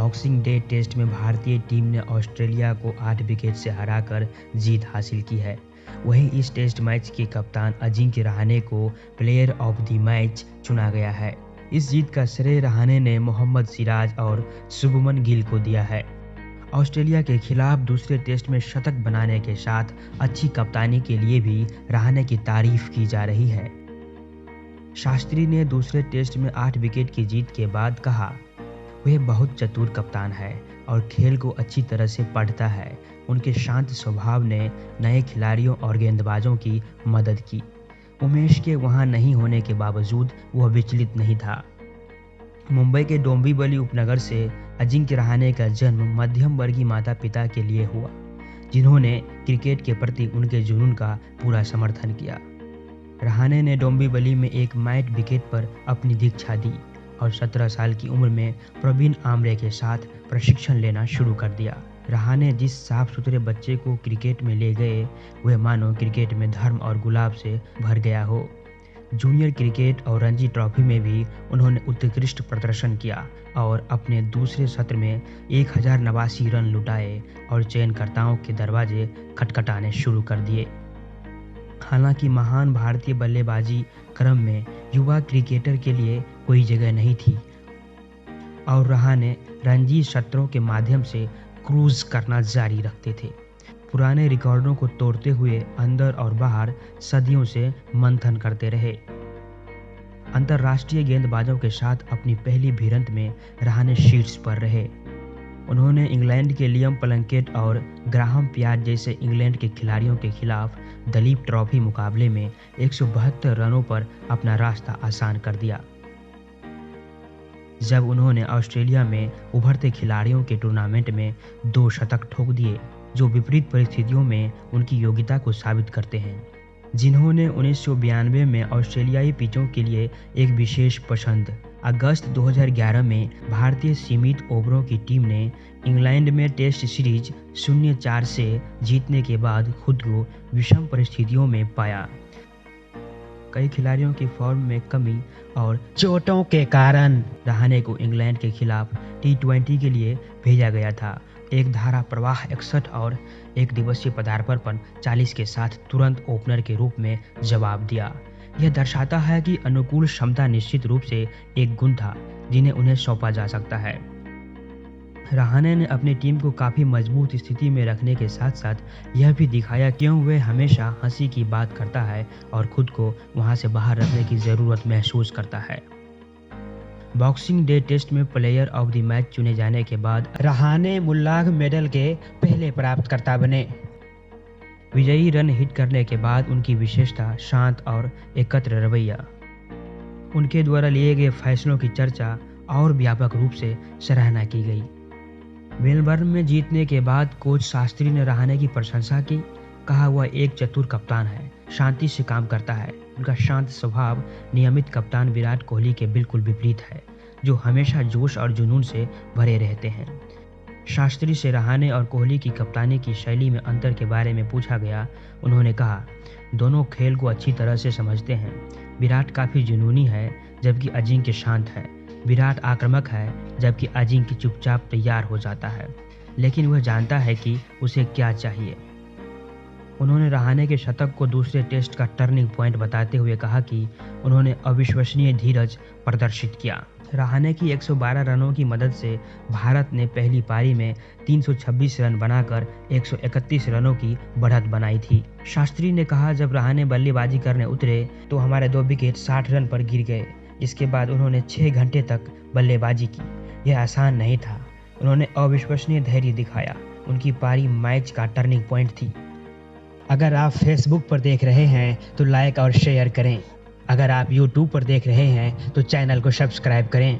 Boxing day test में भारतीय team ने ऑस्ट्रेलिया को 8 विकेट से हराकर जीत हासिल की है। वहीं इस टेस्ट मैच के कप्तान अजिंक्य रहाणे को प्लेयर ऑफ द मैच चुना गया है। इस जीत का श्रेय रहाणे ने मोहम्मद सिराज और शुभमन गिल को दिया है। ऑस्ट्रेलिया के खिलाफ दूसरे टेस्ट में शतक बनाने के साथ अच्छी कप्तानी के लिए भी रहाणे की तारीफ की जा रही है। शास्त्री ने दूसरे टेस्ट में 8 विकेट की जीत के बाद कहा, वह बहुत चतुर कप्तान है और खेल को अच्छी तरह से पढ़ता है। उनके शांत स्वभाव ने नए खिलाड़ियों और गेंदबाजों की मदद की। उमेश के वहां नहीं होने के बावजूद वह विचलित नहीं था। मुंबई के डोंबिवली उपनगर से अजिंक्य रहाणे का जन्म मध्यम वर्गीय माता पिता के लिए हुआ, जिन्होंने क्रिकेट के प्रति उनके जुनून का पूरा समर्थन किया। रहाणे ने डोंबिवली में एक माइट विकेट पर अपनी दीक्षा दी और 17 साल की उम्र में प्रवीण आमरे के साथ प्रशिक्षण लेना शुरू कर दिया। रहाणे जिस साफ सुथरे बच्चे को क्रिकेट में ले गए, वह मानो क्रिकेट में धर्म और गुलाब से भर गया हो। जूनियर क्रिकेट और रणजी ट्रॉफी में भी उन्होंने उत्कृष्ट प्रदर्शन किया और अपने दूसरे सत्र में 1089 रन लुटाए और चयनकर्ताओं के दरवाजे खटखटाने शुरू कर दिए। हालांकि महान भारतीय बल्लेबाजी क्रम में युवा क्रिकेटर के लिए कोई जगह नहीं थी और रहाणे रणजी सत्रों के माध्यम से क्रूज करना जारी रखते थे। पुराने रिकॉर्डों को तोड़ते हुए अंदर और बाहर सदियों से मंथन करते रहे। अंतर्राष्ट्रीय गेंदबाजों के साथ अपनी पहली भिड़ंत में रहाणे शीर्ष पर रहे। उन्होंने इंग्लैंड के लियम प्लंकेट और ग्राहम पियाट जैसे इंग्लैंड के खिलाड़ियों के खिलाफ दलीप ट्रॉफी मुकाबले में 172 रनों पर अपना रास्ता आसान कर दिया। जब उन्होंने ऑस्ट्रेलिया में उभरते खिलाड़ियों के टूर्नामेंट में 2 शतक ठोक दिए, जो विपरीत परिस्थितियों में उनकी योग्यता को साबित करते हैं। जिन्होंने 1992 में ऑस्ट्रेलियाई पिचों के लिए एक विशेष पसंद। अगस्त 2011 में भारतीय सीमित ओवरों की टीम ने इंग्लैंड में टेस्ट सीरीज 0-4 से जीतने के बाद खुद को विषम परिस्थितियों में पाया। कई खिलाड़ियों की फॉर्म में कमी और चोटों के कारण रहाणे को इंग्लैंड के खिलाफ T20 के लिए भेजा गया था। एक धारा प्रवाह 61 और एक दिवसीय पदार्पण 40 के साथ तुरंत ओपनर के रूप में जवाब दिया। यह दर्शाता है कि अनुकूल क्षमता निश्चित रूप से एक गुण था जिन्हें उन्हें सौंपा जा सकता है। रहाणे ने अपनी टीम को काफ़ी मजबूत स्थिति में रखने के साथ साथ यह भी दिखाया क्यों वह हमेशा हंसी की बात करता है और खुद को वहां से बाहर रखने की ज़रूरत महसूस करता है। बॉक्सिंग डे टेस्ट में प्लेयर ऑफ द मैच चुने जाने के बाद रहाणे मुल्लाग मेडल के पहले प्राप्तकर्ता बने। विजयी रन हिट करने के बाद उनकी विशेषता शांत और एकत्र रवैया, उनके द्वारा लिए गए फैसलों की चर्चा और व्यापक रूप से सराहना की गई। मेलबर्न में जीतने के बाद कोच शास्त्री ने रहाणे की प्रशंसा की। कहा, वह एक चतुर कप्तान है, शांति से काम करता है। उनका शांत स्वभाव नियमित कप्तान विराट कोहली के बिल्कुल विपरीत है, जो हमेशा जोश और जुनून से भरे रहते हैं। शास्त्री से रहाणे और कोहली की कप्तानी की शैली में अंतर के बारे में पूछा गया। उन्होंने कहा, दोनों खेल को अच्छी तरह से समझते हैं। विराट काफ़ी जुनूनी है जबकि अजिंक्य शांत है। विराट आक्रामक है जबकि अजिंक्य चुपचाप तैयार हो जाता है, लेकिन वह जानता है कि उसे क्या चाहिए। उन्होंने रहाणे के शतक को दूसरे टेस्ट का टर्निंग पॉइंट बताते हुए कहा कि उन्होंने अविश्वसनीय धीरज प्रदर्शित किया। रहाणे की 112 रनों की मदद से भारत ने पहली पारी में 326 रन बनाकर 131 रनों की बढ़त बनाई थी। शास्त्री ने कहा, जब रहाणे बल्लेबाजी करने उतरे तो हमारे 2 विकेट 60 रन पर गिर गए। इसके बाद उन्होंने 6 घंटे तक बल्लेबाजी की। यह आसान नहीं था। उन्होंने अविश्वसनीय धैर्य दिखाया। उनकी पारी मैच का टर्निंग पॉइंट थी। अगर आप फेसबुक पर देख रहे हैं तो लाइक और शेयर करें। अगर आप यूट्यूब पर देख रहे हैं तो चैनल को सब्सक्राइब करें।